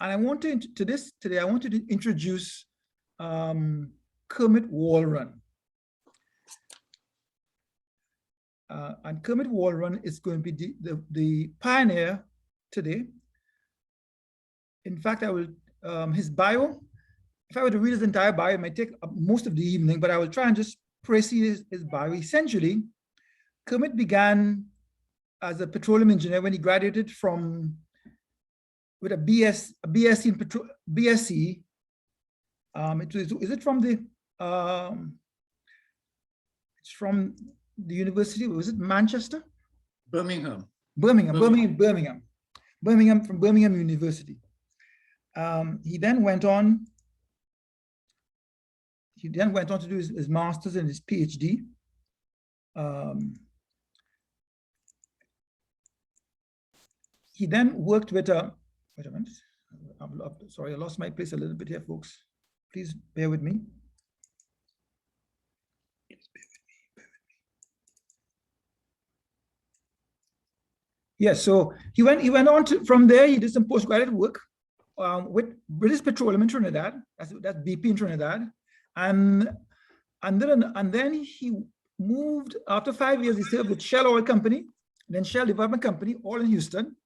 And I want to today, I want to introduce Kermitt Walrond. And Kermitt Walrond is going to be the pioneer today. In fact, I will, his bio, if I were to read his entire bio, it might take most of the evening, but I will try and just precede his bio. Essentially, Kermitt began as a petroleum engineer when he graduated from, with a B.Sc in B.Sc. Is it from the, it's from the university, was it Manchester? Birmingham. Birmingham, from Birmingham University. He then went on to do his master's and his PhD. He then worked with wait a minute, sorry, I lost my place a little bit here, folks. Please bear with me. Yes, so he went on to, from there, he did some postgraduate work with British Petroleum in Trinidad, that's BP in Trinidad. And then he moved, after 5 years, he served with Shell Oil Company, then Shell Development Company, all in Houston.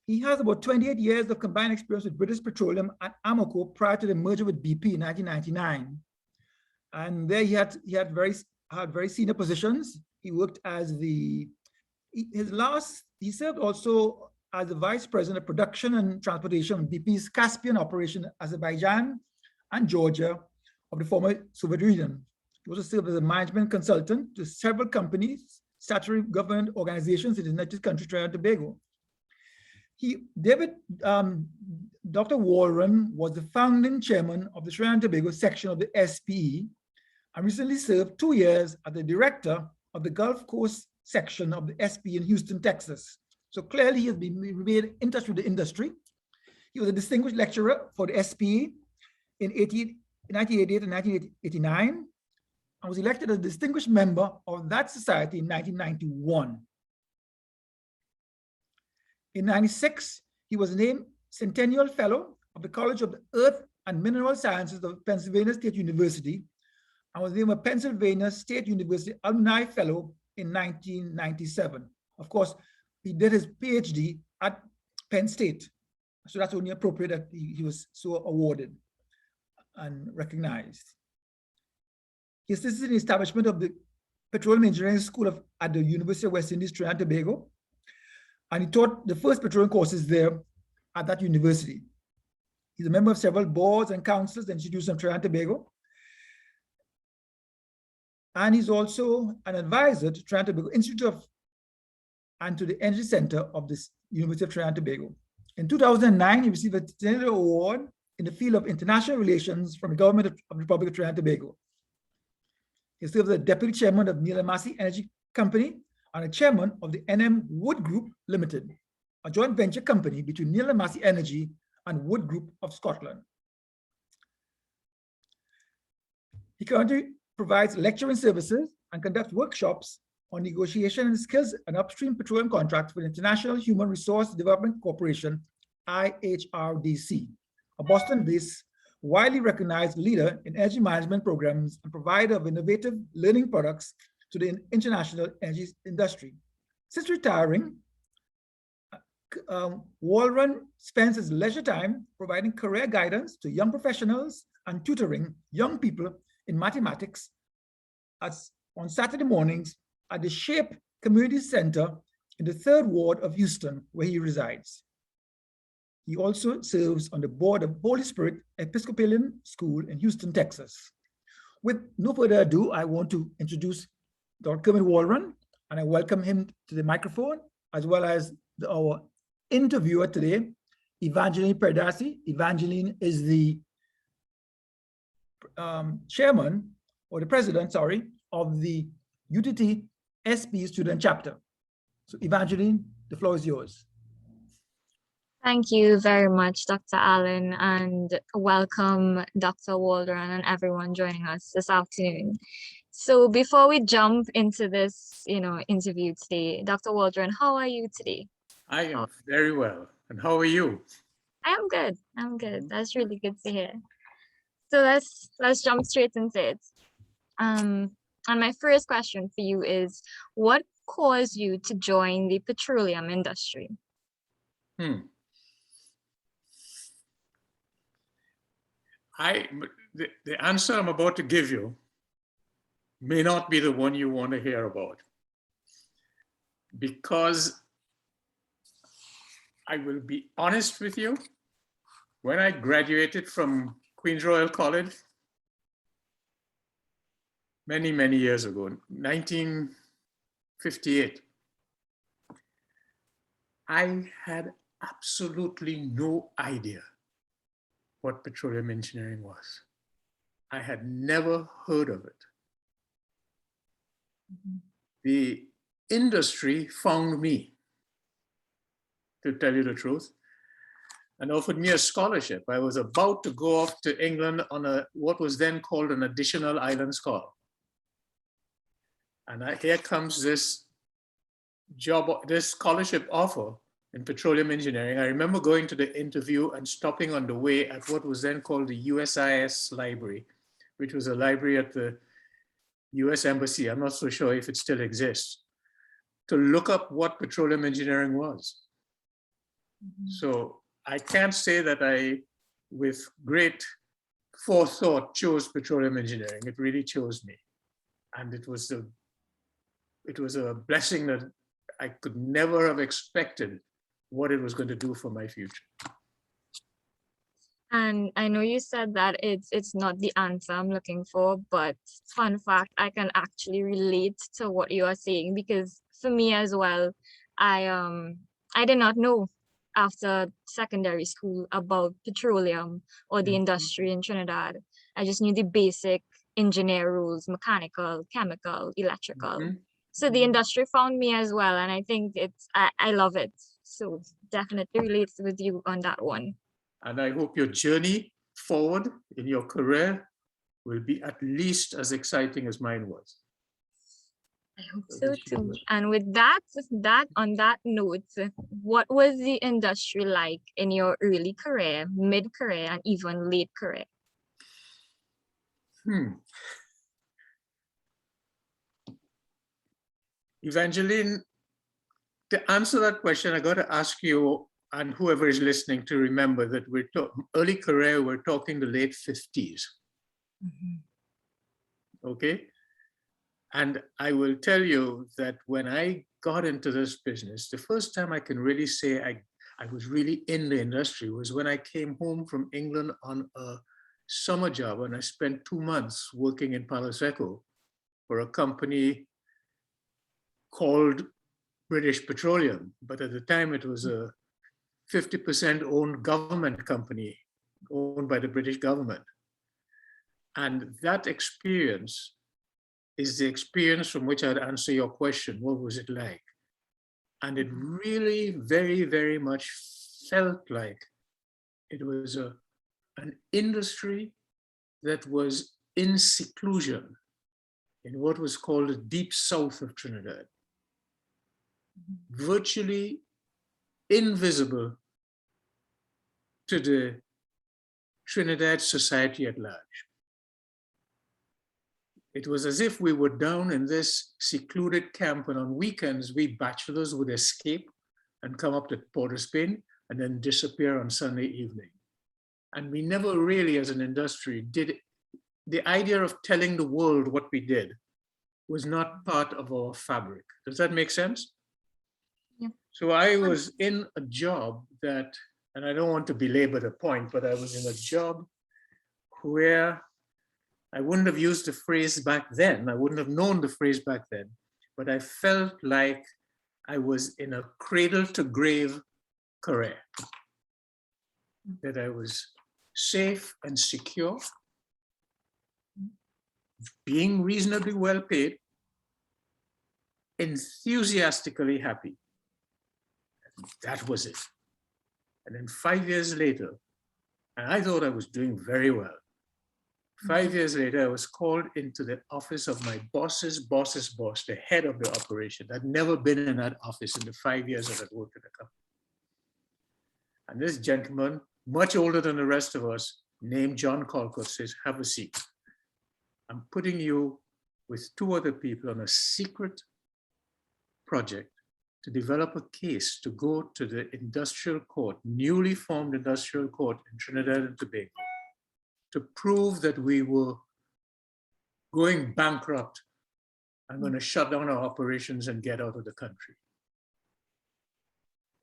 He has about 28 years of combined experience with British Petroleum and Amoco prior to the merger with BP in 1999. And there he had very senior positions. He worked as he served also as the vice president of production and transportation of BP's Caspian operation, Azerbaijan and Georgia of the former Soviet Union. He also served as a management consultant to several companies, statutory government organizations in the United Country, Trinidad and Tobago. Dr. Walrond was the founding chairman of the Trinidad and Tobago section of the SPE and recently served 2 years as the director of the Gulf Coast section of the SPE in Houston, Texas. So clearly he has remained in touch with the industry. He was a distinguished lecturer for the SPE in 1988 and 1989 and was elected as a distinguished member of that society in 1991. In 1996, he was named Centennial Fellow of the College of the Earth and Mineral Sciences of Pennsylvania State University and was named a Pennsylvania State University Alumni Fellow in 1997. Of course, he did his PhD at Penn State. So that's only appropriate that he was so awarded and recognized. He assisted in the establishment of the Petroleum Engineering School at the University of West Indies, Trinidad and Tobago. And he taught the first petroleum courses there at that university. He's a member of several boards and councils of the Institution of Trinidad and Tobago. And he's also an advisor to Trinidad and Tobago Institute and to the Energy Center of the University of Trinidad and Tobago. In 2009, he received a Centennial Award in the field of international relations from the government of the Republic of Trinidad and Tobago. He serves as the deputy chairman of Neil Massey Energy Company and a chairman of the NM Wood Group Limited, a joint venture company between Neil Massey Energy and Wood Group of Scotland. He currently provides lecturing services and conducts workshops on negotiation and skills and upstream petroleum contracts with International Human Resource Development Corporation, IHRDC, a Boston-based, widely recognized leader in energy management programs and provider of innovative learning products to the international energy industry. Since retiring, Walrond spends his leisure time providing career guidance to young professionals and tutoring young people in mathematics on Saturday mornings at the SHAPE Community Center in the 3rd Ward of Houston, where he resides. He also serves on the board of Holy Spirit Episcopalian School in Houston, Texas. With no further ado, I want to introduce Dr. Kermitt Walrond, and I welcome him to the microphone, as well as our interviewer today, Evangeline Perdasi. Evangeline is the chairman, or the president, sorry, of the UTT SP student chapter. So Evangeline, the floor is yours. Thank you very much, Dr. Allen, and welcome Dr. Walrond and everyone joining us this afternoon. So before we jump into this, interview today, Dr. Walrond, how are you today? I am very well. And how are you? I am good. I'm good. That's really good to hear. So let's jump straight into it. And my first question for you is, what caused you to join the petroleum industry? The answer I'm about to give you may not be the one you want to hear about, because I will be honest with you. When I graduated from Queen's Royal College many, many years ago, 1958, I had absolutely no idea what petroleum engineering was. I had never heard of it. The industry found me, to tell you the truth, and offered me a scholarship. I was about to go off to England on what was then called an additional island scholar. And here comes this this scholarship offer in petroleum engineering. I remember going to the interview and stopping on the way at what was then called the USIS library, which was a library at the US Embassy. I'm not so sure if it still exists, to look up what petroleum engineering was. So I can't say that I, with great forethought, chose petroleum engineering. It really chose me. And it was a blessing that I could never have expected what it was going to do for my future. And I know you said that it's not the answer I'm looking for, but fun fact, I can actually relate to what you are saying, because for me as well, I did not know after secondary school about petroleum or the industry in Trinidad. I just knew the basic engineer rules, mechanical, chemical, electrical. So the industry found me as well, and I think I love it. So definitely relates with you on that one. And I hope your journey forward in your career will be at least as exciting as mine was. I hope so too. And with that, on that note, what was the industry like in your early career, mid-career, and even late career? Evangeline, to answer that question, I got to ask you and whoever is listening to remember that we're early career, we're talking the late 50s. Okay? And I will tell you that when I got into this business, the first time I can really say I was really in the industry was when I came home from England on a summer job, and I spent 2 months working in Palo Seco for a company called British Petroleum. But at the time it was a 50% owned government company owned by the British government. And that experience is the experience from which I'd answer your question. What was it like? And it really very, very much felt like it was an industry that was in seclusion in what was called the deep south of Trinidad, virtually invisible to the Trinidad society at large. It was as if we were down in this secluded camp, and on weekends, we bachelors would escape and come up to Port of Spain and then disappear on Sunday evening. And we never really, as an industry, did the idea of telling the world what we did was not part of our fabric. Does that make sense? Yeah. So I was in a job that, and I don't want to belabor the point, but I was in a job where I wouldn't have used the phrase back then. I wouldn't have known the phrase back then, but I felt like I was in a cradle to grave career, that I was safe and secure, being reasonably well paid, enthusiastically happy. That was it. And then 5 years later, and I thought I was doing very well. 5 years later, I was called into the office of my boss's boss's boss, the head of the operation. I'd never been in that office in the 5 years that I'd worked at the company. And this gentleman much older than the rest of us, named John Colcott, says, have a seat. I'm putting you with 2 other people on a secret project to develop a case to go to the industrial court, newly formed industrial court in Trinidad and Tobago, to prove that we were going bankrupt and going to shut down our operations and get out of the country.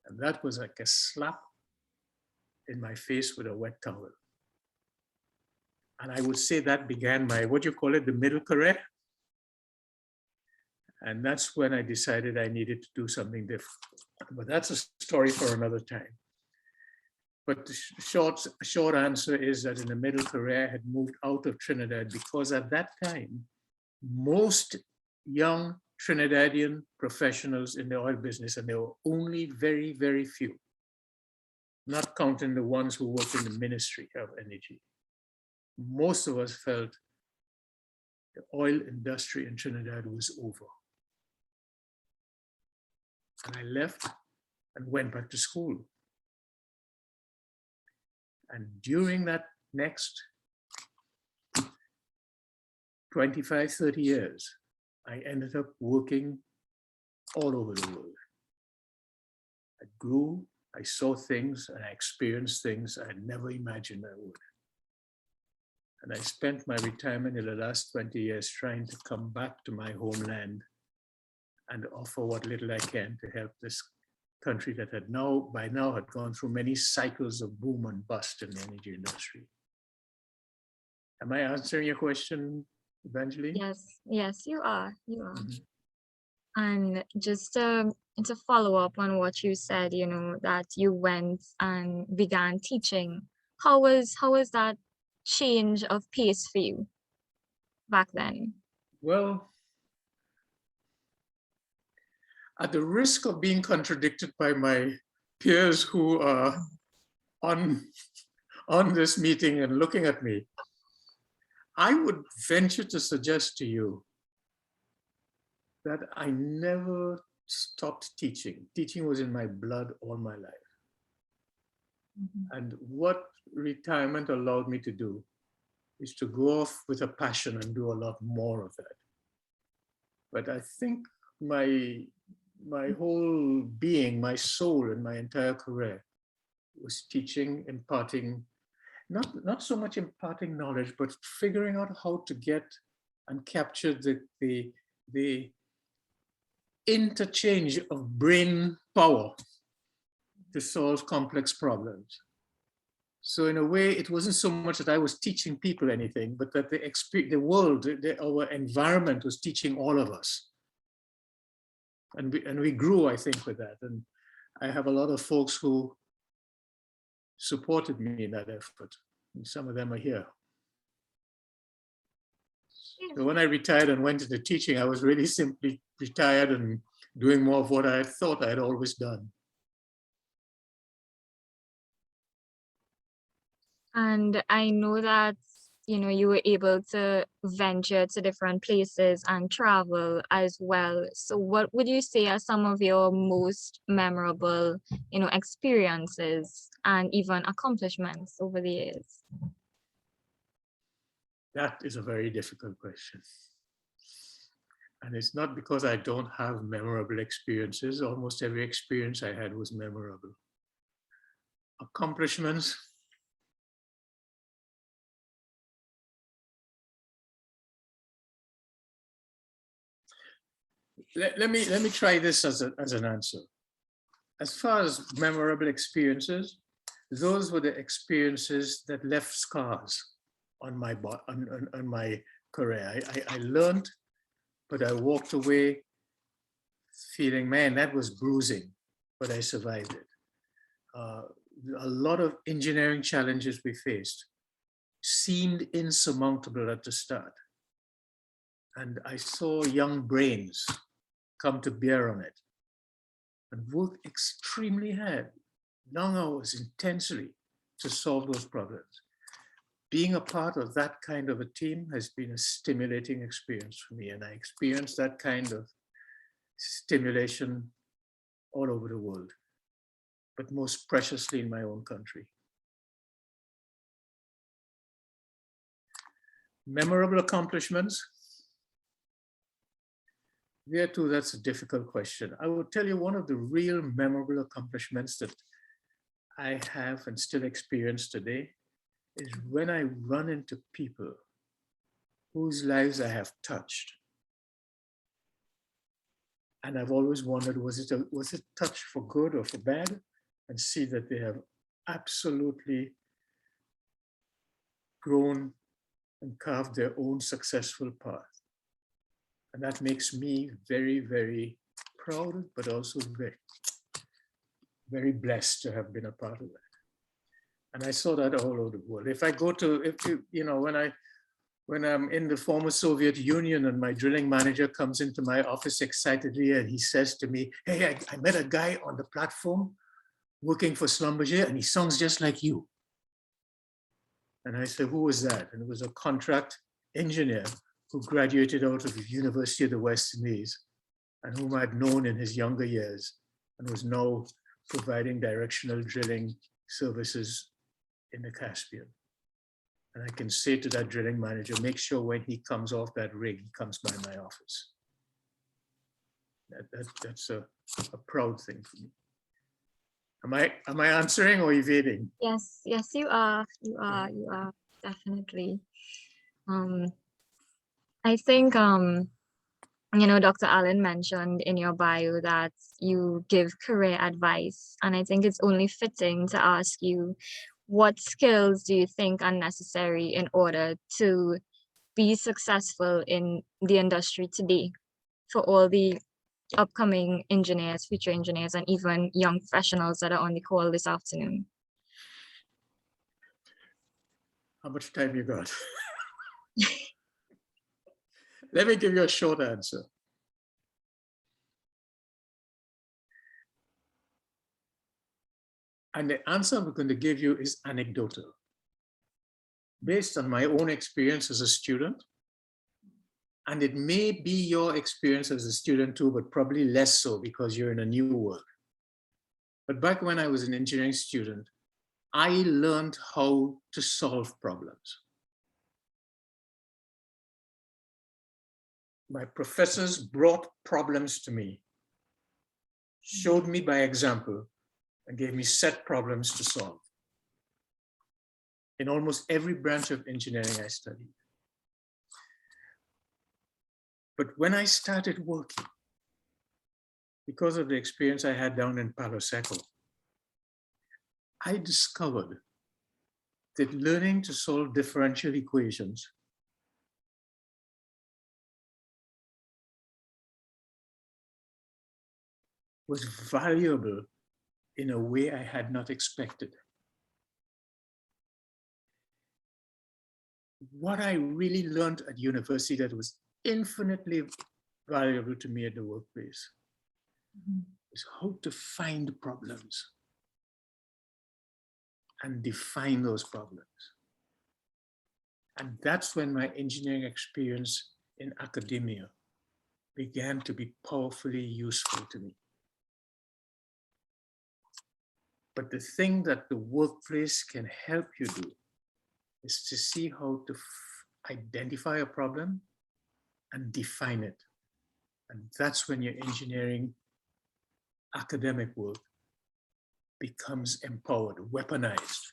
And that was like a slap in my face with a wet towel. And I would say that began my, what do you call it, the middle career. And that's when I decided I needed to do something different. But that's a story for another time. But the short answer is that in the middle career, I had moved out of Trinidad because at that time, most young Trinidadian professionals in the oil business, and there were only very, very few, not counting the ones who worked in the Ministry of Energy. Most of us felt the oil industry in Trinidad was over. And I left and went back to school. And during that next 25, 30 years, I ended up working all over the world. I grew, I saw things, and I experienced things I had never imagined I would. And I spent my retirement in the last 20 years trying to come back to my homeland and offer what little I can to help this country that had by now had gone through many cycles of boom and bust in the energy industry. Am I answering your question, Evangeline? Yes, you are. Mm-hmm. And just to follow up on what you said, that you went and began teaching. How was that change of pace for you back then? Well, at the risk of being contradicted by my peers who are on this meeting and looking at me, I would venture to suggest to you that I never stopped teaching. Teaching was in my blood all my life. Mm-hmm. And what retirement allowed me to do is to go off with a passion and do a lot more of that. But I think my whole being, my soul and my entire career was teaching, imparting, not so much imparting knowledge, but figuring out how to get and capture the interchange of brain power to solve complex problems. So in a way, it wasn't so much that I was teaching people anything, but that the world, our environment was teaching all of us. And we grew, I think, with that. And I have a lot of folks who supported me in that effort. And some of them are here. So when I retired and went into teaching, I was really simply retired and doing more of what I thought I had always done. And I know that, you were able to venture to different places and travel as well. So what would you say are some of your most memorable, experiences and even accomplishments over the years? That is a very difficult question. And it's not because I don't have memorable experiences. Almost every experience I had was memorable. Accomplishments. Let me try this as an answer. As far as memorable experiences, those were the experiences that left scars on my career. I learned, but I walked away feeling, man, that was bruising, but I survived it. A lot of engineering challenges we faced seemed insurmountable at the start. And I saw young brains come to bear on it and work extremely hard, long hours, intensely to solve those problems. Being a part of that kind of a team has been a stimulating experience for me, and I experienced that kind of stimulation all over the world, but most preciously in my own country. Memorable accomplishments. There too, that's a difficult question. I will tell you one of the real memorable accomplishments that I have and still experience today is when I run into people whose lives I have touched. And I've always wondered, was it touch for good or for bad? And see that they have absolutely grown and carved their own successful path. And that makes me very, very proud, but also very, very blessed to have been a part of that. And I saw that all over the world. If I go to, when I'm in the former Soviet Union and my drilling manager comes into my office excitedly and he says to me, hey, I met a guy on the platform working for Schlumberger and he sounds just like you. And I said, who was that? And it was a contract engineer who graduated out of the University of the West Indies and whom I'd known in his younger years and was now providing directional drilling services in the Caspian. And I can say to that drilling manager, make sure when he comes off that rig, he comes by my office. That's a proud thing for me. Am I answering or evading? Yes, yes, you are. You are definitely. I think you know, Dr. Allen mentioned in your bio that you give career advice, and I think it's only fitting to ask you, what skills do you think are necessary in order to be successful in the industry today for all the upcoming engineers, future engineers, and even young professionals that are on the call this afternoon? How much time you got? Let me give you a short answer. And the answer I'm going to give you is anecdotal, based on my own experience as a student. And it may be your experience as a student too, but probably less so because you're in a new world. But back when I was an engineering student, I learned how to solve problems. My professors brought problems to me, showed me by example, and gave me set problems to solve. In almost every branch of engineering I studied. But when I started working, because of the experience I had down in Palo Seco, I discovered that learning to solve differential equations was valuable in a way I had not expected. What I really learned at university that was infinitely valuable to me at the workplace is how to find problems and define those problems. And that's when my engineering experience in academia began to be powerfully useful to me. But the thing that the workplace can help you do is to see how to identify a problem and define it. And that's when your engineering academic work becomes empowered, weaponized.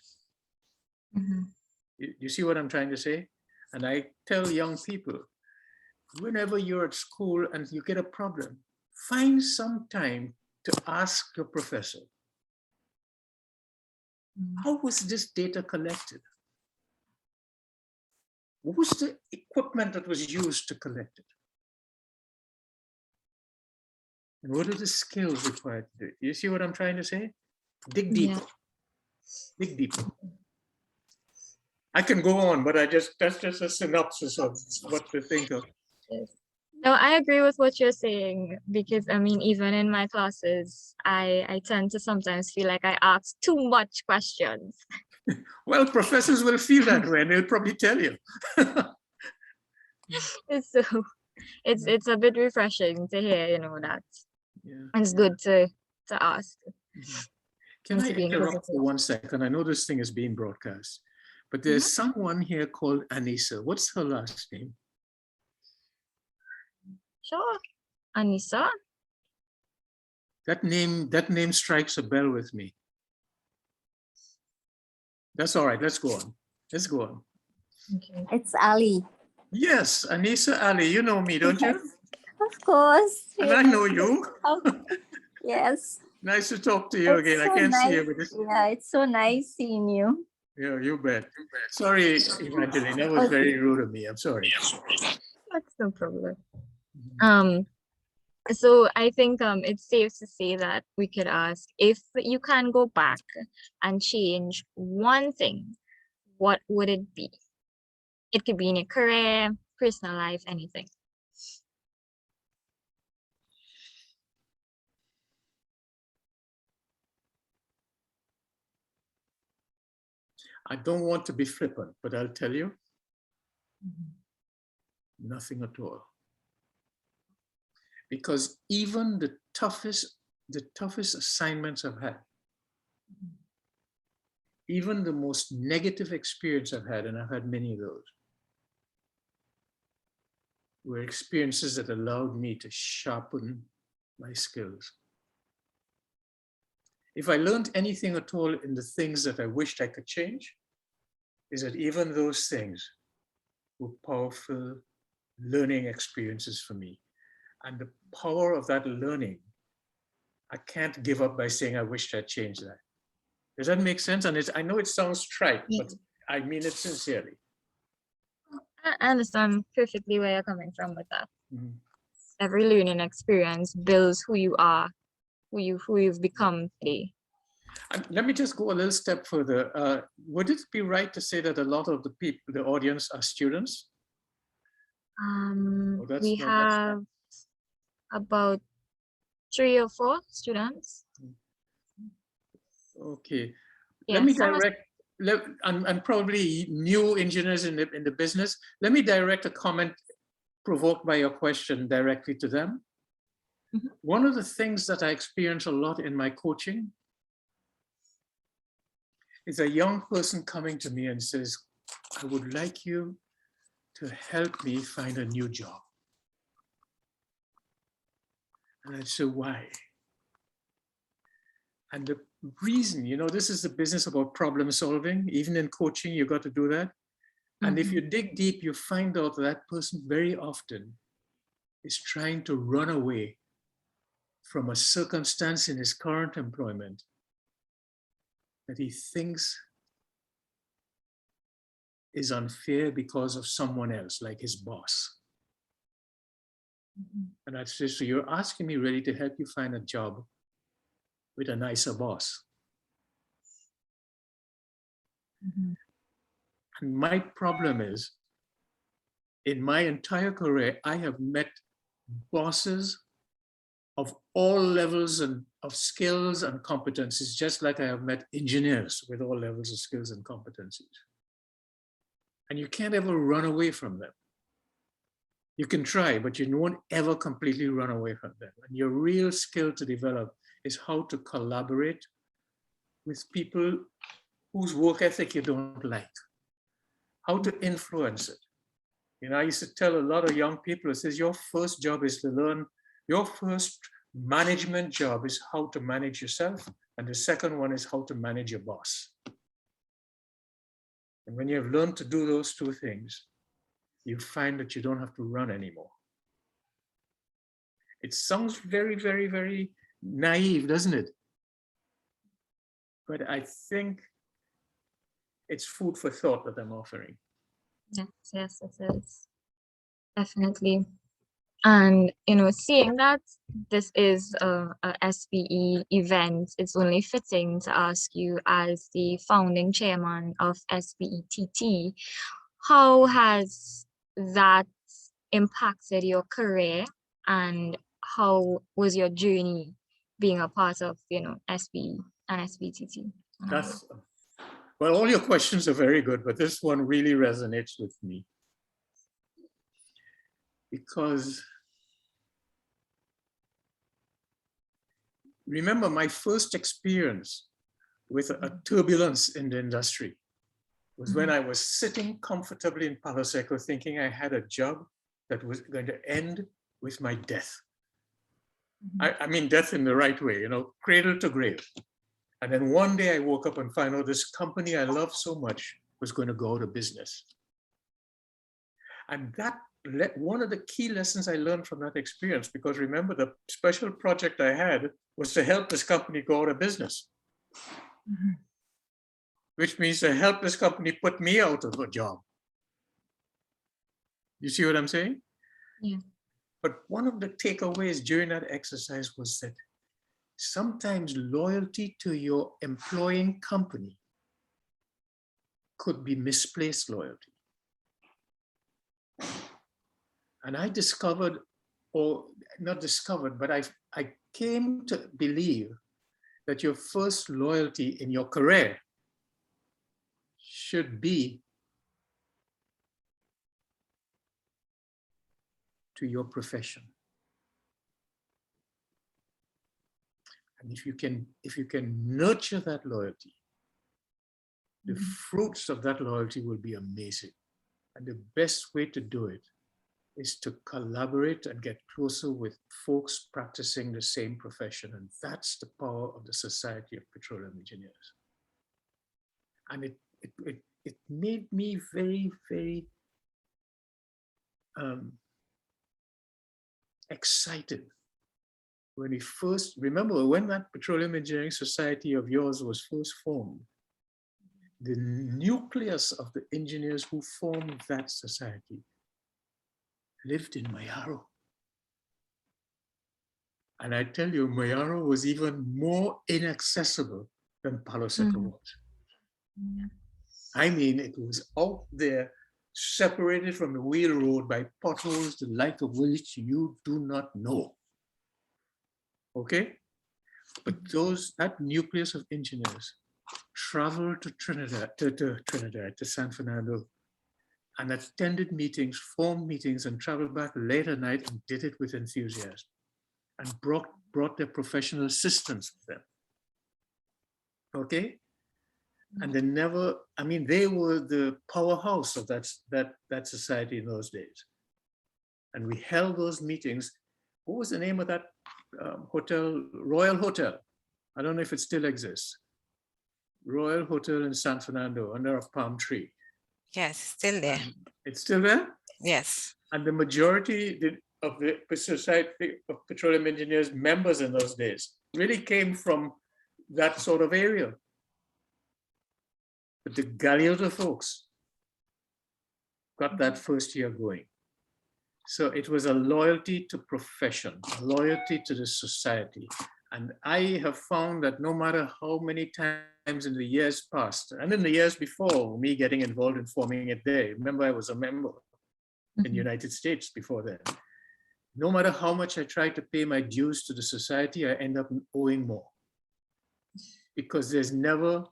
Mm-hmm. You see what I'm trying to say? And I tell young people, whenever you're at school and you get a problem, find some time to ask your professor, how was this data collected? What was the equipment that was used to collect it? And what are the skills required to do it? You see what I'm trying to say? Dig deeper. Yeah. Dig deeper. I can go on, but that's just a synopsis of what to think of. No, I agree with what you're saying, because I mean, even in my classes, I tend to sometimes feel like I ask too much questions. Well, professors will feel that way, and they'll probably tell you. So it's a bit refreshing to hear, you know, that it's good to ask. Can I interrupt for 1 second? I know this thing is being broadcast, But there's someone here called Anissa. What's her last name? Sure. Anissa? That name strikes a bell with me. That's all right. Let's go on. Let's go on. Okay. It's Ali. Yes, Anissa Ali. You know me, don't you? Of course. And I know you. Yes. Nice to talk to you again. I so can't nice. see you, but it's, Yeah, it's so nice seeing you. yeah, you bet. Sorry, Evangeline, that was very rude of me. I'm sorry. That's no problem. So I think it's safe to say that we could ask, if you can go back and change one thing, what would it be? It could be in your career, personal life, anything. I don't want to be flippant, but I'll tell you, nothing at all. Because even the toughest assignments I've had, even the most negative experience I've had, and I've had many of those, were experiences that allowed me to sharpen my skills. If I learned anything at all in the things that I wished I could change, is that even those things were powerful learning experiences for me. And the power of that learning, I can't give up by saying I wished I'd changed that. Does that make sense? And I know it sounds trite, but I mean it sincerely. I understand perfectly where you're coming from with that. Every learning experience builds who you are, who you've become today. And let me just go a little step further. Would it be right to say that a lot of the people, the audience, are students? We have about 3 or 4 students. Okay. Yeah, Let me direct, and probably new engineers in the business. Let me direct a comment provoked by your question directly to them. One of the things that I experience a lot in my coaching is a young person coming to me and says, I would like you to help me find a new job. And I say, why? And the reason, you know, this is the business about problem solving. Even in coaching, you got to do that. And if you dig deep, you find out that person very often is trying to run away from a circumstance in his current employment that he thinks is unfair because of someone else, like his boss. And I say, so you're asking me really to help you find a job with a nicer boss. And my problem is, in my entire career, I have met bosses of all levels and of skills and competencies, just like I have met engineers with all levels of skills and competencies. And you can't ever run away from them. You can try, but you won't ever completely run away from them. And your real skill to develop is how to collaborate with people whose work ethic you don't like, how to influence it. You know, I used to tell a lot of young people, it says your first job is to learn, your first management job is how to manage yourself, and the second one is how to manage your boss. And when you have learned to do those two things, you find that you don't have to run anymore. It sounds very, very, very naive, doesn't it? But I think it's food for thought that I'm offering. Yes, it is. Definitely. And, you know, seeing that this is a SPE event, it's only fitting to ask you, as the founding chairman of SPETT, how has that impacted your career, and how was your journey being a part of, you know, SPE and SPETT? That's, well, all your questions are very good, but this one really resonates with me. Because remember, my first experience with a turbulence in the industry was when I was sitting comfortably in Palo Seco thinking I had a job that was going to end with my death. I mean, death in the right way, you know, cradle to grave. And then one day I woke up and found out this company I love so much was going to go out of business. And that one of the key lessons I learned from that experience, because remember the special project I had was to help this company go out of business. Which means to help this company put me out of a job. You see what I'm saying? Yeah. But one of the takeaways during that exercise was that sometimes loyalty to your employing company could be misplaced loyalty. And I discovered, or not discovered, but I came to believe that your first loyalty in your career should be to your profession. And if you can nurture that loyalty, the fruits of that loyalty will be amazing. And the best way to do it is to collaborate and get closer with folks practicing the same profession. And that's the power of the Society of Petroleum Engineers. And it made me very, very excited when we first, remember when that Petroleum Engineering Society of yours was first formed, the nucleus of the engineers who formed that society lived in Mayaro. And I tell you, Mayaro was even more inaccessible than Palo Seco was. Yeah. I mean, it was out there, separated from the wheel road by potholes, the like of which you do not know. Okay? But that nucleus of engineers traveled to Trinidad, to San Fernando, and attended meetings, formed meetings, and traveled back late at night and did it with enthusiasm, and brought their professional assistants with them. Okay? And they never, I mean, they were the powerhouse of that society in those days. And we held those meetings. What was the name of that hotel? Royal Hotel. I don't know if it still exists. Royal Hotel in San Fernando under a palm tree. Yes, still there. It's still there? Yes. And the majority of the Society of Petroleum Engineers members in those days really came from that sort of area. But the Galeota folks got that first year going. So it was a loyalty to profession, a loyalty to the society. And I have found that no matter how many times in the years past, and in the years before me getting involved in forming it there, remember I was a member in the United States before that. No matter how much I try to pay my dues to the society, I end up owing more. Because there's never,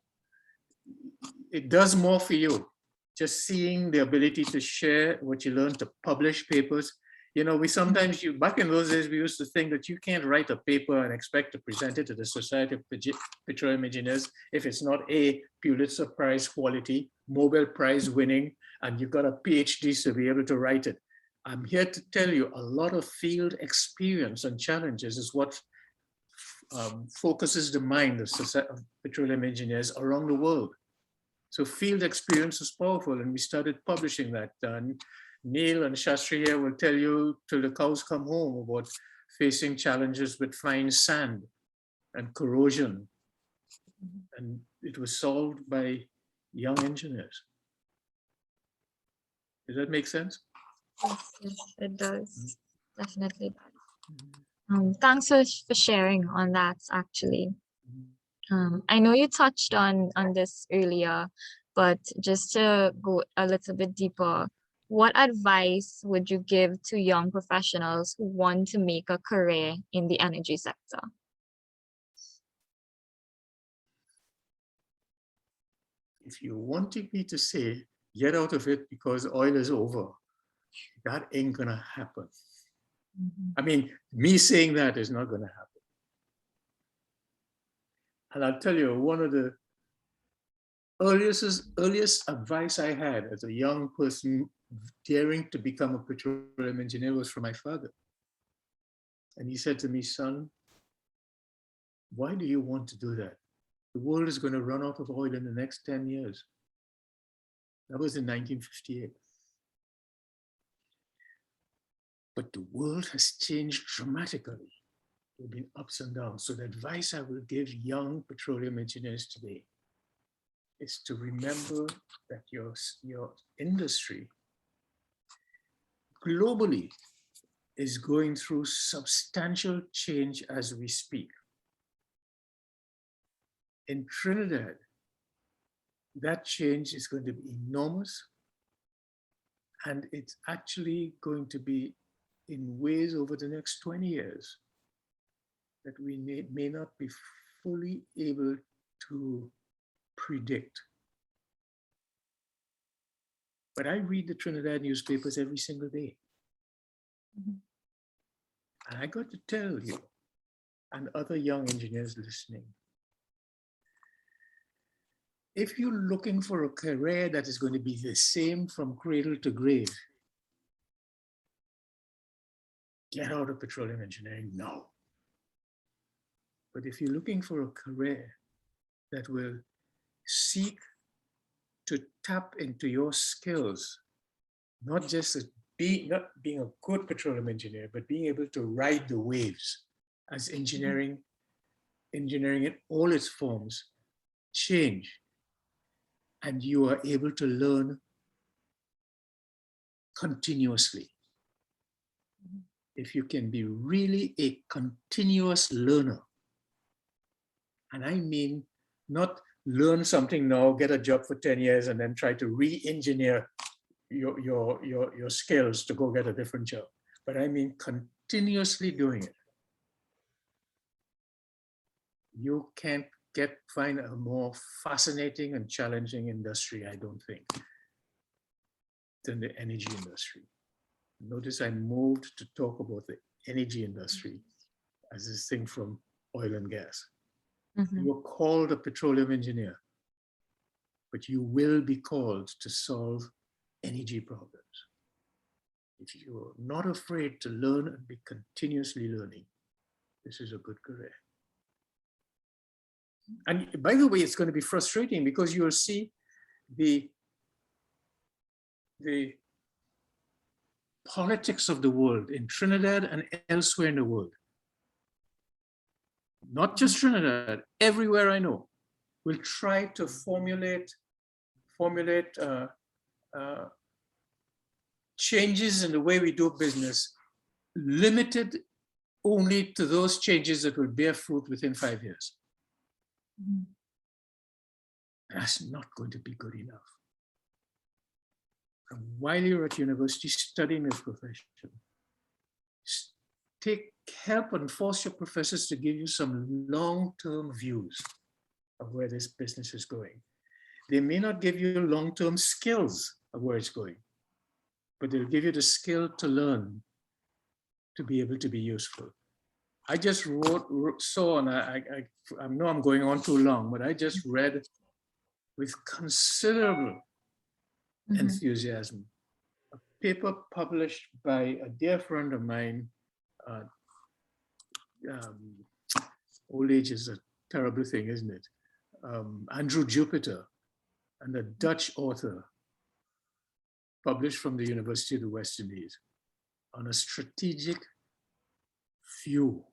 it does more for you. Just seeing the ability to share what you learn, to publish papers. You know, we sometimes, back in those days, we used to think that you can't write a paper and expect to present it to the Society of Petroleum Engineers if it's not a Pulitzer Prize quality, Nobel Prize winning, and you've got a PhD to be able to write it. I'm here to tell you a lot of field experience and challenges is what focuses the mind of petroleum engineers around the world. So field experience is powerful, and we started publishing that. Neil and Shastri here will tell you till the cows come home about facing challenges with fine sand and corrosion. And it was solved by young engineers. Does that make sense? Yes, it does. Definitely does. Thanks for sharing on that, actually. I know you touched on this earlier, but just to go a little bit deeper, what advice would you give to young professionals who want to make a career in the energy sector? If you wanted me to say, get out of it because oil is over, that ain't gonna happen. I mean, me saying that is not gonna happen. And I'll tell you, one of the earliest advice I had as a young person daring to become a petroleum engineer was from my father. And he said to me, son, why do you want to do that? The world is going to run out of oil in the next 10 years. That was in 1958. But the world has changed dramatically. There have been ups and downs. So the advice I will give young petroleum engineers today is to remember that your industry globally is going through substantial change as we speak. In Trinidad, that change is going to be enormous, and it's actually going to be in ways over the next 20 years that we may not be fully able to predict. But I read the Trinidad newspapers every single day. And I got to tell you, and other young engineers listening, if you're looking for a career that is going to be the same from cradle to grave, get out of petroleum engineering now. But if you're looking for a career that will seek to tap into your skills, not just as not being a good petroleum engineer, but being able to ride the waves as engineering in all its forms change, and you are able to learn continuously. If you can be really a continuous learner, and I mean not learn something now, get a job for 10 years, and then try to re-engineer your skills to go get a different job. But I mean continuously doing it. You can't find a more fascinating and challenging industry, I don't think, than the energy industry. Notice I moved to talk about the energy industry as this thing from oil and gas. You are called a petroleum engineer, but you will be called to solve energy problems. If you're not afraid to learn and be continuously learning, this is a good career. And by the way, it's going to be frustrating because you'll see the politics of the world in Trinidad and elsewhere in the world. Not just Trinidad, everywhere I know, will try to formulate changes in the way we do business, limited only to those changes that will bear fruit within 5 years. That's not going to be good enough. And while you're at university studying this profession, take help and force your professors to give you some long-term views of where this business is going. They may not give you long-term skills of where it's going, but they'll give you the skill to learn, to be able to be useful. I just saw, and I know I'm going on too long, but I just read with considerable enthusiasm a paper published by a dear friend of mine. Old age is a terrible thing, isn't it? Andrew Jupiter, and a Dutch author, published from the University of the West Indies, on a strategic view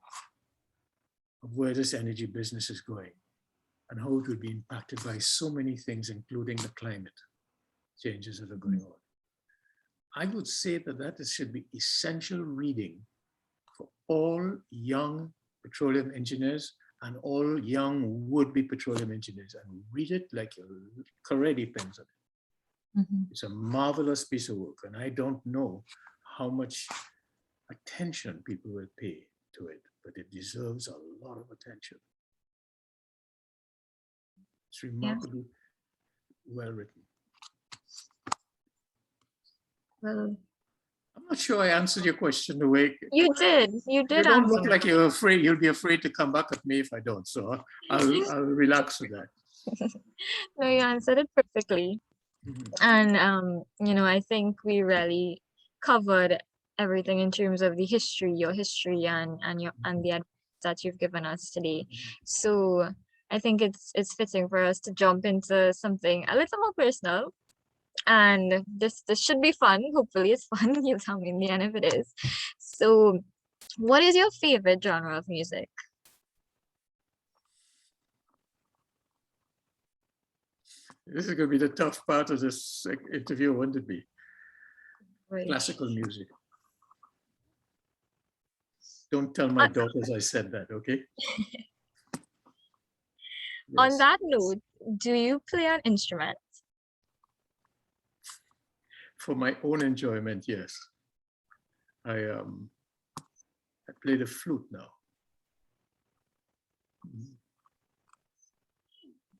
of where this energy business is going and how it will be impacted by so many things, including the climate changes that are going on. I would say that should be essential reading for all young petroleum engineers and all young would-be petroleum engineers, and read it like your career depends on it. It's a marvelous piece of work, and I don't know how much attention people will pay to it, but it deserves a lot of attention. It's remarkably well written. Well, I'm not sure I answered your question the way you did. You you did don't answer. look like you're afraid. You'll be afraid to come back at me if I don't. So I'll relax with that. No, you answered it perfectly. Mhm. And you know, I think we really covered everything in terms of the history, your history, and the advice that you've given us today. So I think it's fitting for us to jump into something a little more personal. And this should be fun. Hopefully it's fun. You tell me in the end if it is. So what is your favorite genre of music? This is going to be the tough part of this interview, wouldn't it be? Right. Classical music. Don't tell my daughters I said that, okay? On Yes. that note, do you play an instrument? For my own enjoyment, yes. I play the flute now.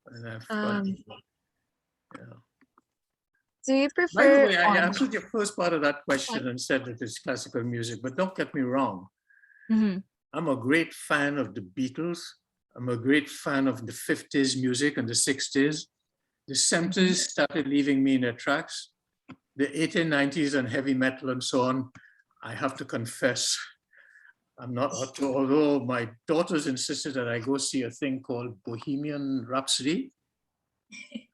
And I have fun. Yeah. Do you By the prefer way, I on? answered your first part of that question and said that it's classical music, but don't get me wrong. Mhm. I'm a great fan of the Beatles. I'm a great fan of the 50s music and the 60s. The 70s started leaving me in their tracks. The 80s, 90s and heavy metal and so on, I have to confess, I'm not, although my daughters insisted that I go see a thing called Bohemian Rhapsody.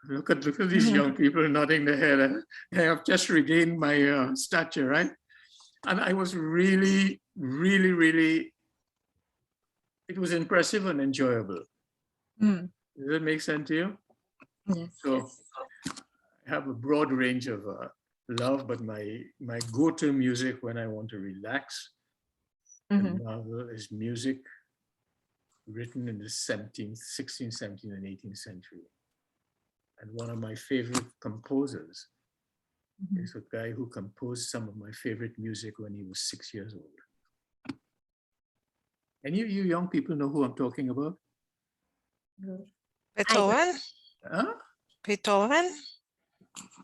Look at these young people nodding their head. I have just regained my stature, right? And I was really, it was impressive and enjoyable. Mm. Does that make sense to you? Yes, So yes. I have a broad range of love, but my go-to music when I want to relax and marvel is music written in the 17th, 16th, 17th, and 18th century. And one of my favorite composers is a guy who composed some of my favorite music when he was 6 years old. Any of you young people know who I'm talking about? Beethoven? Huh? Beethoven?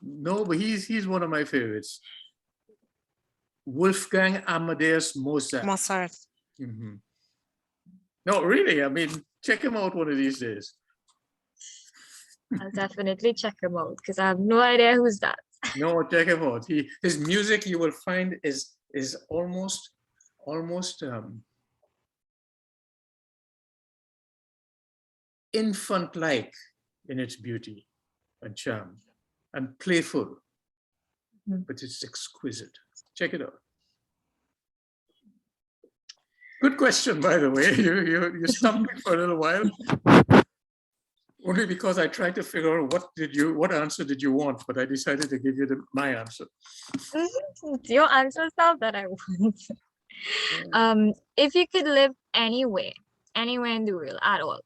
No, but he's one of my favorites. Wolfgang Amadeus Mozart. Mozart. Mhm. No, really, I mean, check him out one of these days. I'll definitely check him out because I have no idea who's that. No, check him out. His music you will find is almost infant-like in its beauty and charm and playful, but it's exquisite. Check it out. Good question, by the way. You stumped me for a little while. Only because I tried to figure out what answer did you want, but I decided to give you my answer. It's your answer stuff that I want. If you could live anywhere in the world at all,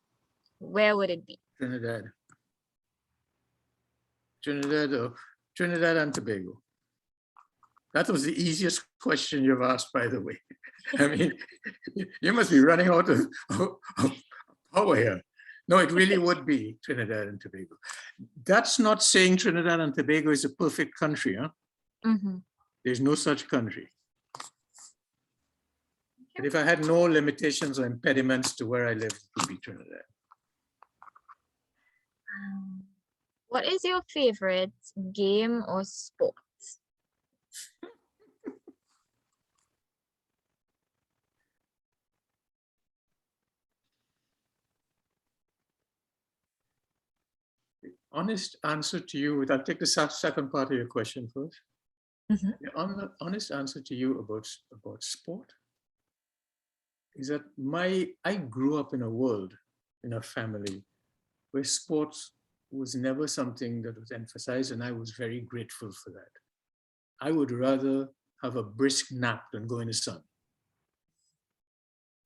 where would it be? Trinidad. Trinidad and Tobago. That was the easiest question you've asked, by the way. I mean, you must be running out of power here. No, it really would be Trinidad and Tobago. That's not saying Trinidad and Tobago is a perfect country, huh? There's no such country. But if I had no limitations or impediments to where I live, it would be Trinidad. What is your favorite game or sport? Honest answer to you, I'll take the second part of your question first. The honest answer to you about sport is that I grew up in a world, in a family, where sports was never something that was emphasized, and I was very grateful for that. I would rather have a brisk nap than go in the sun.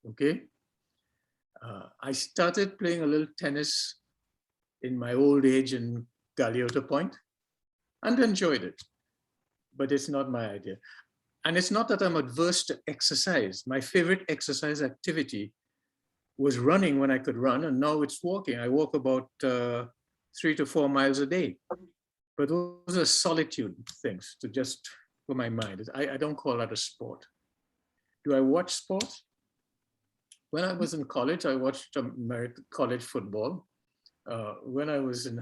Okay? I started playing a little tennis in my old age in Galeota Point and enjoyed it, but it's not my idea. And it's not that I'm adverse to exercise. My favorite exercise activity was running when I could run, and now it's walking. I walk about 3 to 4 miles a day. But those are solitude things to just for my mind. I don't call that a sport. Do I watch sports? When I was in college, I watched American college football. when I was in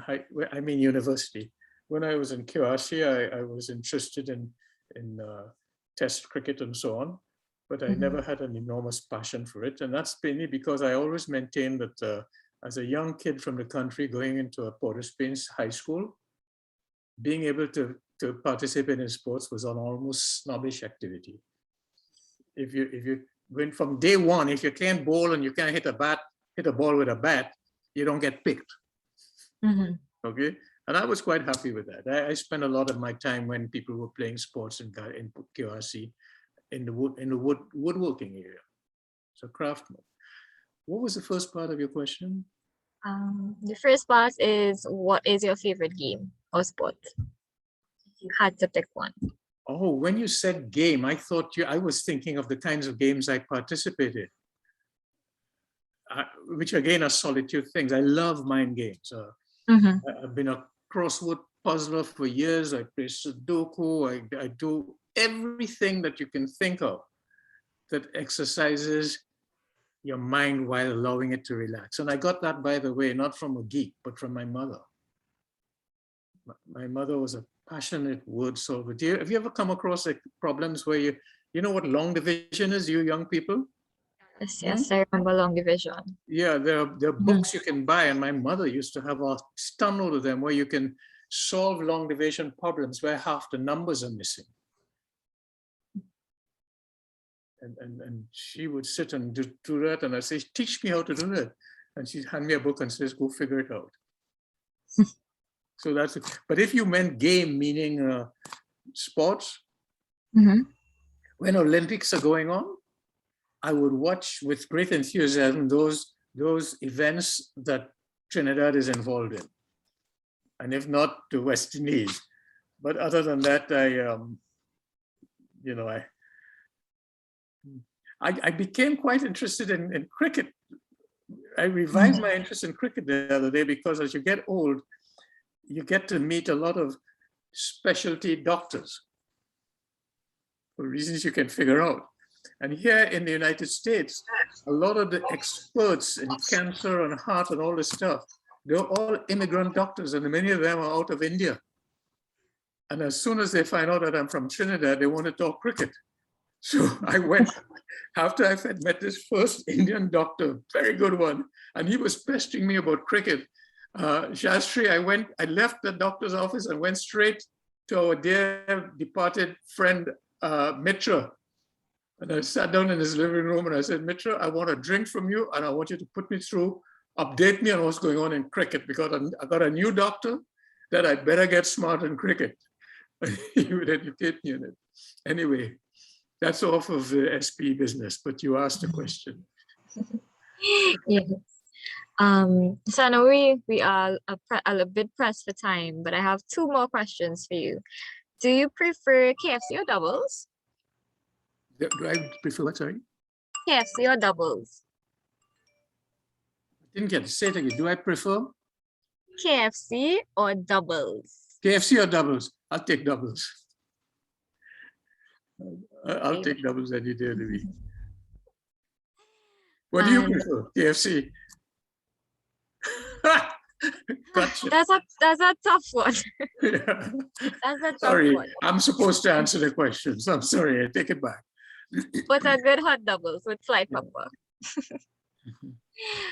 university. When I was in QRC, I was interested in test cricket and so on, but I never had an enormous passion for it. And that's mainly because I always maintained that as a young kid from the country going into a Port of Spain's high school, being able to participate in sports was an almost snobbish activity. If you went from day one, if you can't bowl and you can't hit a ball with a bat, you don't get picked. Okay, and I was quite happy with that. I spent a lot of my time when people were playing sports in QRC in the woodworking area. So craftsman. What was the first part of your question? The first part is, what is your favorite game or sport? If you had to pick one. Oh, when you said game, I thought I was thinking of the kinds of games I participated, which again are solitude things. I love mind games. I've been a crossword puzzler for years. I play Sudoku. I do everything that you can think of that exercises your mind while allowing it to relax. And I got that, by the way, not from a geek, but from my mother. My mother was a passionate word solver. Have you ever come across like problems where you know what long division is, you young people? Yes, I remember long division. Yeah, there are books you can buy, and my mother used to have a ton of them where you can solve long division problems where half the numbers are missing. And she would sit and do that, and I say, teach me how to do that. And she'd hand me a book and says, go figure it out. So that's it. But if you meant game, meaning sports, when Olympics are going on, I would watch with great enthusiasm those events that Trinidad is involved in. And if not, the West Indies. But other than that, I became quite interested in cricket. I revived my interest in cricket the other day because as you get old, you get to meet a lot of specialty doctors for reasons you can figure out. And here in the United States, a lot of the experts in cancer and heart and all this stuff, they're all immigrant doctors, and many of them are out of India. And as soon as they find out that I'm from Trinidad, they want to talk cricket. So I went, after I had met this first Indian doctor, very good one, and he was pestering me about cricket. Shastri, I left the doctor's office and went straight to our dear departed friend, Mitra. And I sat down in his living room and I said, Mitra, I want a drink from you and I want you to put me through, update me on what's going on in cricket, because I got a new doctor that I better get smart in cricket. He would educate me in it. Anyway, that's off of the SP business, but you asked a question. Yes. So I know we are a bit pressed for time, but I have two more questions for you. Do you prefer KFC or doubles? Do I prefer what, sorry? KFC or doubles? I didn't get to say it again. Do I prefer? KFC or doubles? KFC or doubles? I'll take doubles. I'll take doubles any day of the week. What do you prefer? KFC? Gotcha. That's a tough one. Yeah. That's a tough Sorry, one. I'm supposed to answer the questions. I'm sorry, I take it back. But a good hot doubles with fly pepper.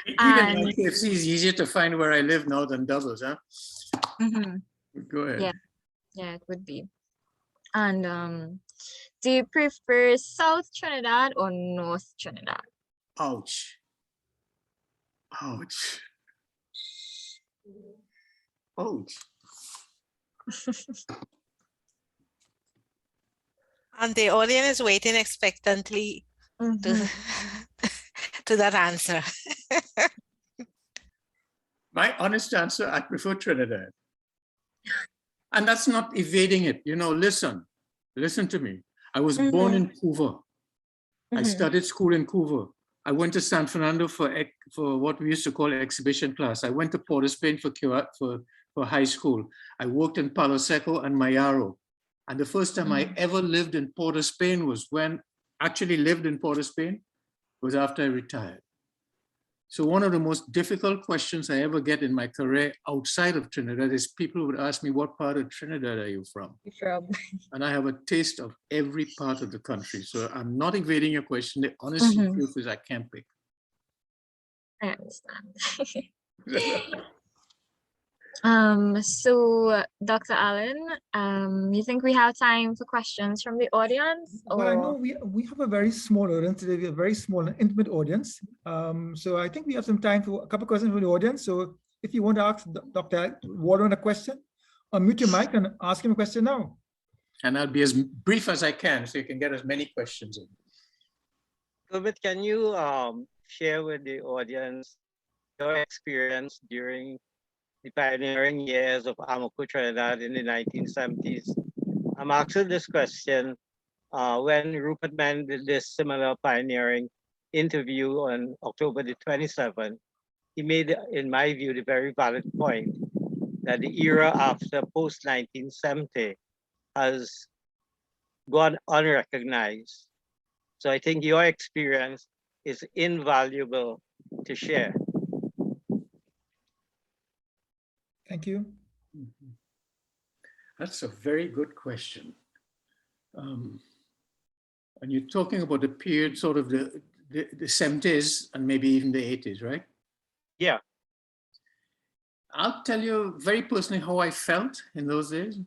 Even like KFC is easier to find where I live now than doubles, huh? Go ahead. Yeah, it would be. And do you prefer South Trinidad or North Trinidad? Ouch. Ouch. Ouch. And the audience is waiting expectantly to that answer. My honest answer, I prefer Trinidad. And that's not evading it. You know, listen to me. I was born in Couva. I studied school in Couva. I went to San Fernando for what we used to call exhibition class. I went to Port of Spain for high school. I worked in Palo Seco and Mayaro. And the first time I ever lived in Port of Spain was after I retired. So one of the most difficult questions I ever get in my career outside of Trinidad is people would ask me, what part of Trinidad are you from? And I have a taste of every part of the country. So I'm not evading your question. The honest truth is I can't pick. I understand. So Dr. Allen, you think we have time for questions from the audience? Well, I know we have a very small audience today. We have a very small and intimate audience. So I think we have some time for a couple of questions from the audience. So if you want to ask Dr. Walrond a question, unmute your mic and ask him a question now. And I'll be as brief as I can so you can get as many questions in. Kermitt, can you share with the audience your experience during the pioneering years of Amoco Trinidad in the 1970s? I'm asking this question when Rupert Mann did this similar pioneering interview on October the 27th. He made, in my view, the very valid point that the era after post-1970 has gone unrecognized. So I think your experience is invaluable to share. Thank you. That's a very good question. And you're talking about the period, sort of the 70s and maybe even the 80s, right? Yeah. I'll tell you very personally how I felt in those days.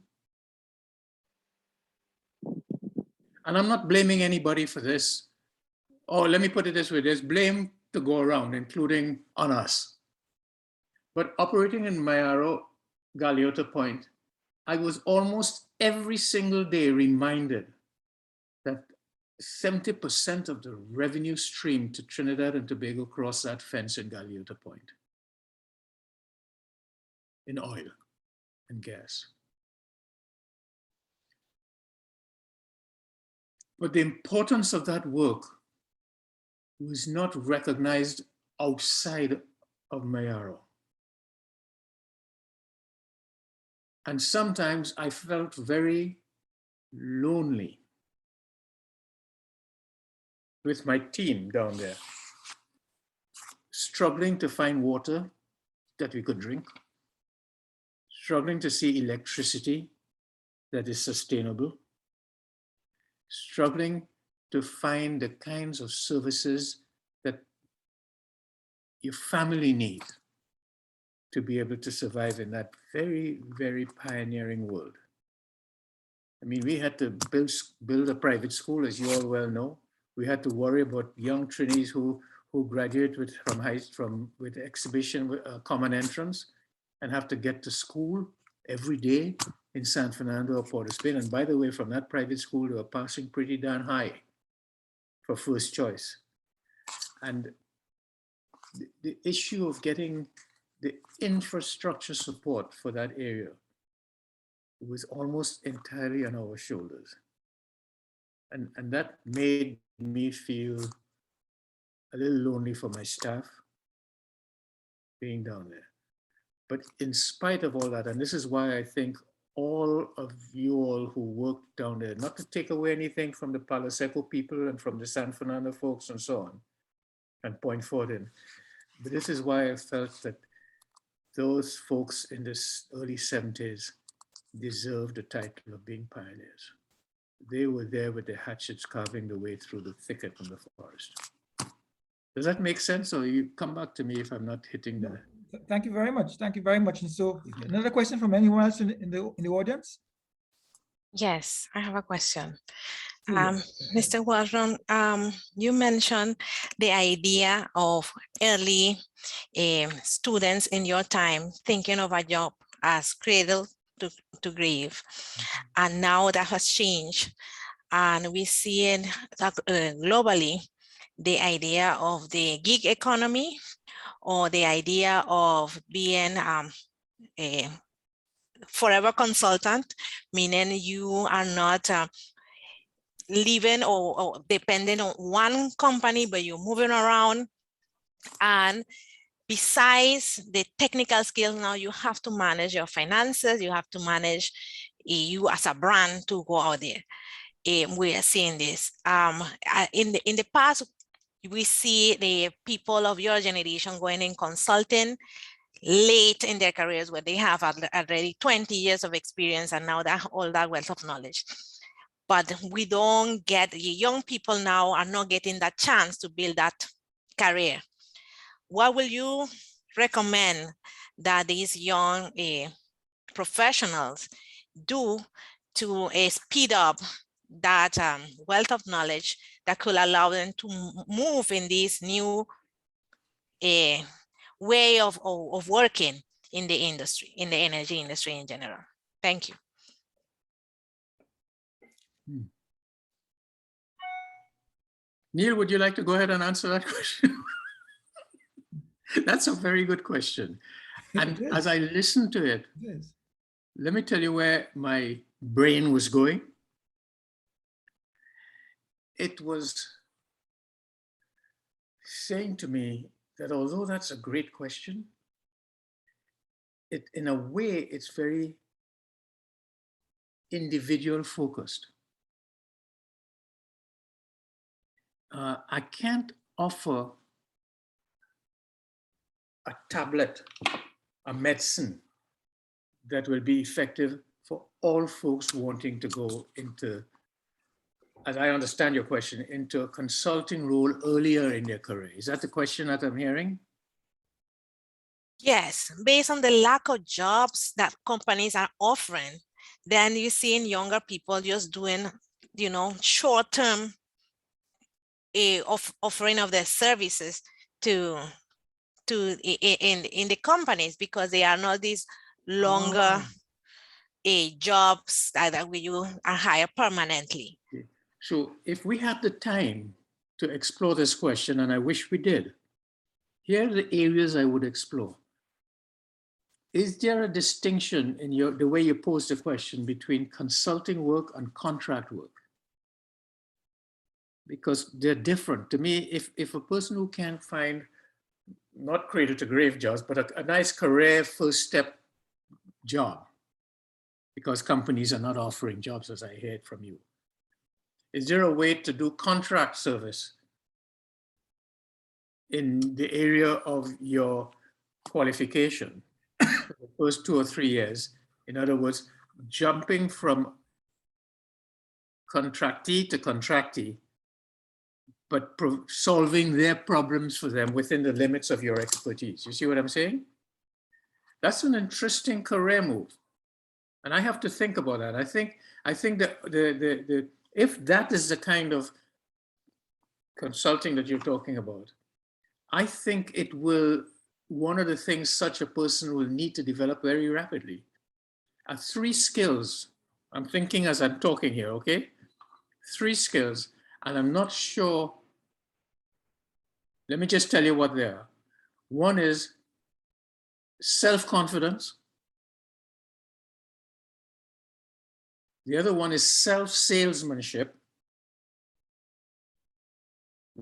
And I'm not blaming anybody for this. Or let me put it this way, there's blame to go around, including on us. But operating in Mayaro, Galeota Point, I was almost every single day reminded that 70% of the revenue stream to Trinidad and Tobago crossed that fence in Galeota Point, in oil and gas. But the importance of that work was not recognized outside of Mayaro. And sometimes I felt very lonely with my team down there, struggling to find water that we could drink, struggling to see electricity that is sustainable, struggling to find the kinds of services that your family needs to be able to survive in that very, very pioneering world. I mean, we had to build a private school, as you all well know. We had to worry about young trainees who graduate with exhibition with common entrance and have to get to school every day in San Fernando or Port of Spain. And by the way, from that private school, they were passing pretty darn high for first choice. And the issue of getting the infrastructure support for that area was almost entirely on our shoulders. And that made me feel a little lonely for my staff being down there. But in spite of all that, and this is why I think all of you all who worked down there, not to take away anything from the Palo Seco people and from the San Fernando folks and so on, and point forward in, but this is why I felt that those folks in the early 70s deserved the title of being pioneers. They were there with their hatchets carving the way through the thicket in the forest. Does that make sense? Or you come back to me if I'm not hitting the... Thank you very much. Thank you very much. And so another question from anyone else in the audience? Yes, I have a question. Yes. Mr. Walrond, you mentioned the idea of early students in your time thinking of a job as cradle to grave. And now that has changed. And we see it globally, the idea of the gig economy or the idea of being a forever consultant, meaning you are not living or dependent on one company, but you're moving around. And besides the technical skills, now you have to manage your finances, you have to manage you as a brand to go out there. We are seeing this. In the past, we see the people of your generation going in consulting late in their careers where they have already 20 years of experience and now that all that wealth of knowledge. But we don't get, the young people now are not getting that chance to build that career. What will you recommend that these young professionals do to speed up that wealth of knowledge that could allow them to move in this new way of working in the industry, in the energy industry in general? Thank you. Neil, would you like to go ahead and answer that question? That's a very good question. And as I listened to it, let me tell you where my brain was going. It was saying to me that although that's a great question, in a way, it's very individual focused. I can't offer a tablet, a medicine that will be effective for all folks wanting to go into, as I understand your question, into a consulting role earlier in their career. Is that the question that I'm hearing? Yes, based on the lack of jobs that companies are offering, then you're seeing younger people just doing, you know, short-term offering of their services in the companies because they are not these longer jobs that you are hired permanently. So if we have the time to explore this question, and I wish we did, here are the areas I would explore. Is there a distinction in the way you pose the question between consulting work and contract work? Because they're different. To me, if a person who can find not cradle to grave jobs, but a nice career first step job, because companies are not offering jobs as I heard from you. Is there a way to do contract service in the area of your qualification for the first 2 or 3 years? In other words, jumping from contractee to contractee, but solving their problems for them within the limits of your expertise. You see what I'm saying? That's an interesting career move. And I have to think about that. I think that if that is the kind of consulting that you're talking about, I think it will, one of the things such a person will need to develop very rapidly are 3 skills. I'm thinking as I'm talking here, okay? 3 skills. And I'm not sure, let me just tell you what they are. One is self-confidence. The other one is self-salesmanship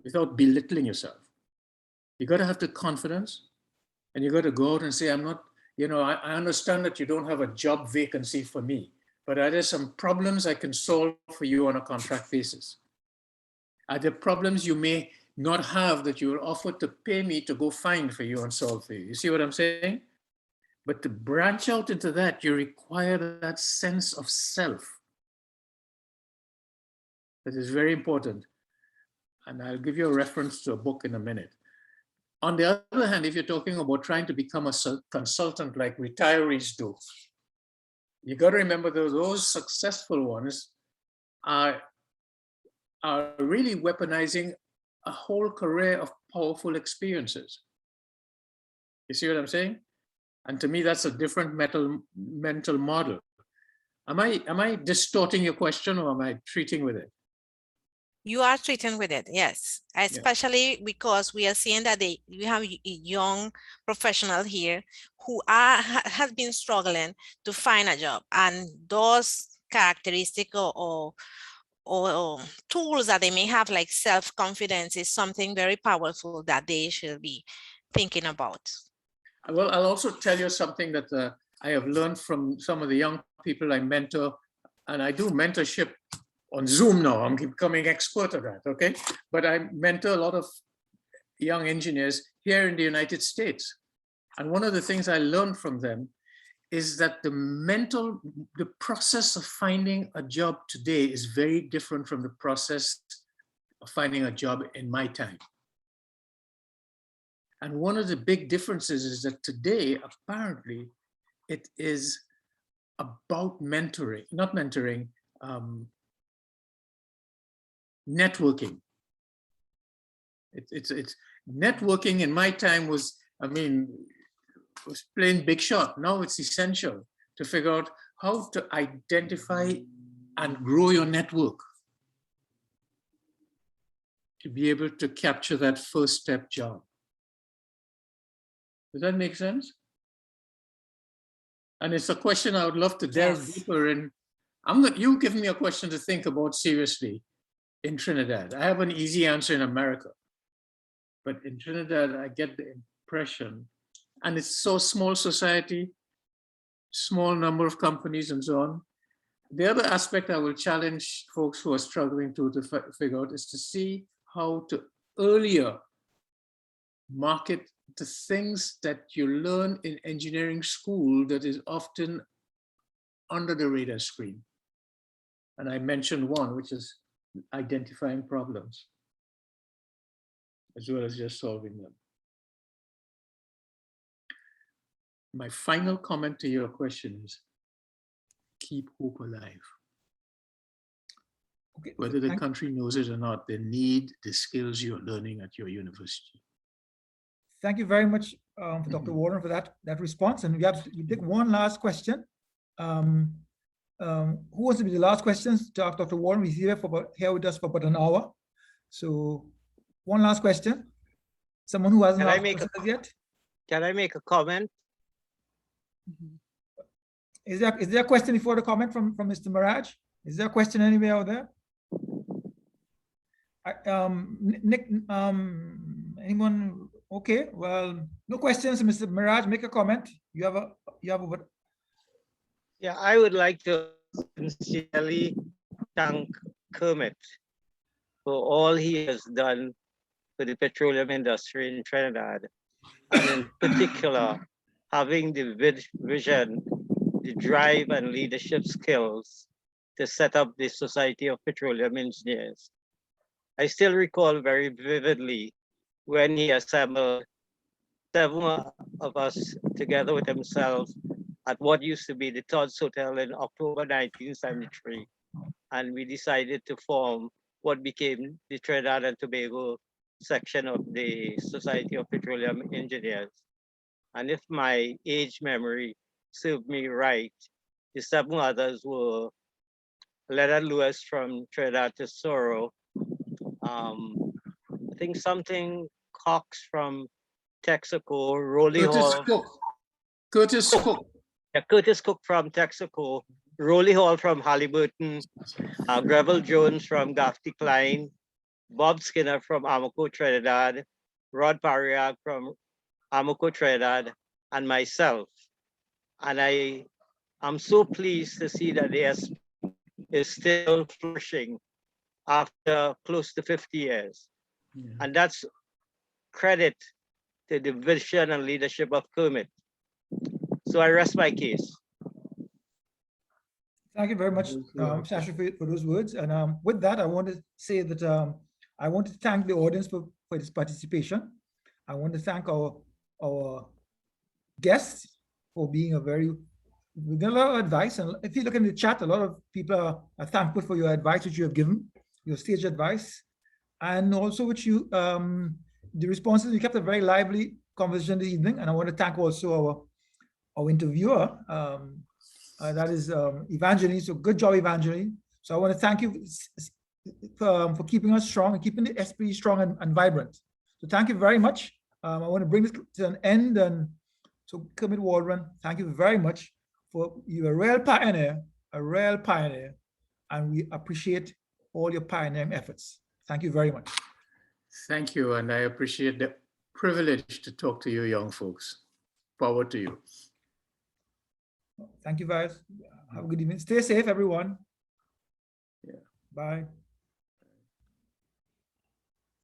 without belittling yourself. You got to have the confidence and you got to go out and say, I'm not, you know, I understand that you don't have a job vacancy for me, but are there some problems I can solve for you on a contract basis? Are there problems you may not have that you will offer to pay me to go find for you and solve for you? You see what I'm saying? But to branch out into that, you require that sense of self. That is very important. And I'll give you a reference to a book in a minute. On the other hand, if you're talking about trying to become a consultant like retirees do, you got to remember those successful ones are really weaponizing a whole career of powerful experiences. You see what I'm saying? And to me, that's a different mental model. Am I distorting your question or am I treating with it? You are treating with it, yes. Especially because we are seeing that we have young professionals here who have been struggling to find a job, and those characteristics or tools that they may have, like self-confidence, is something very powerful that they should be thinking about. Well, I'll also tell you something that I have learned from some of the young people I mentor, and I do mentorship on Zoom now. I'm becoming expert at that, okay? But I mentor a lot of young engineers here in the United States. And one of the things I learned from them is that the process of finding a job today is very different from the process of finding a job in my time. And one of the big differences is that today, apparently, it is about mentoring, not mentoring, networking. It's networking in my time was, I mean, was playing big shot. Now it's essential to figure out how to identify and grow your network to be able to capture that first step job. Does that make sense? And it's a question I would love to delve deeper in. You give me a question to think about seriously in Trinidad. I have an easy answer in America, but in Trinidad, I get the impression, and it's so small society, small number of companies and so on. The other aspect I will challenge folks who are struggling to figure out is to see how to earlier market the things that you learn in engineering school that is often under the radar screen. And I mentioned one, which is identifying problems, as well as just solving them. My final comment to your question is, keep hope alive. Okay. Whether the country knows it or not, they need the skills you're learning at your university. Thank you very much, Dr. Walrond, for that response. And we take one last question. Who wants to be the last questions to ask Dr. Walrond? He's here with us for about an hour. So one last question. Someone who hasn't asked questions yet. Can I make a comment? Is there a question before the comment from Mr. Miraj? Is there a question anywhere out there? Nick, anyone? Okay, well, no questions, Mr. Miraj. Make a comment. You have a Yeah, I would like to sincerely thank Kermitt for all he has done for the petroleum industry in Trinidad, and in particular, having the vision, the drive and leadership skills to set up the Society of Petroleum Engineers. I still recall very vividly when he assembled 7 of us together with himself at what used to be the Todd's Hotel in October 1973. And we decided to form what became the Trinidad and Tobago section of the Society of Petroleum Engineers. And if my age memory served me right, the 7 others were Leonard Lewis from Trinidad Tesoro, I think something Cox from Texaco, Rolly Hall. Curtis Cook. Yeah, Curtis Cook from Texaco, Rolly Hall from Halliburton, Greville Jones from Gaffney Klein, Bob Skinner from Amoco Trinidad, Rod Pariag from Amoco Trinidad, and myself. And I am so pleased to see that the SP is still flourishing after close to 50 years. Yeah. And that's credit to the vision and leadership of Kermitt. So I rest my case. Thank you very much, Sasha, for those words. And with that, I want to say that I want to thank the audience for this participation. I want to thank our guests for being we got a lot of advice. And if you look in the chat, a lot of people are thankful for your advice which you have given, your stage advice, and also which you, the responses. We kept a very lively conversation this evening. And I want to thank also our interviewer, that is Evangeline. So good job, Evangeline. So I want to thank you for keeping us strong and keeping the esprit strong and vibrant. So thank you very much. I want to bring this to an end. And so Kermitt Walrond, thank you very much you're a real pioneer, and we appreciate all your pioneering efforts. Thank you very much. Thank you, and I appreciate the privilege to talk to you young folks. Power to you. Thank you, guys. Have a good evening. Stay safe, everyone. Yeah. Bye.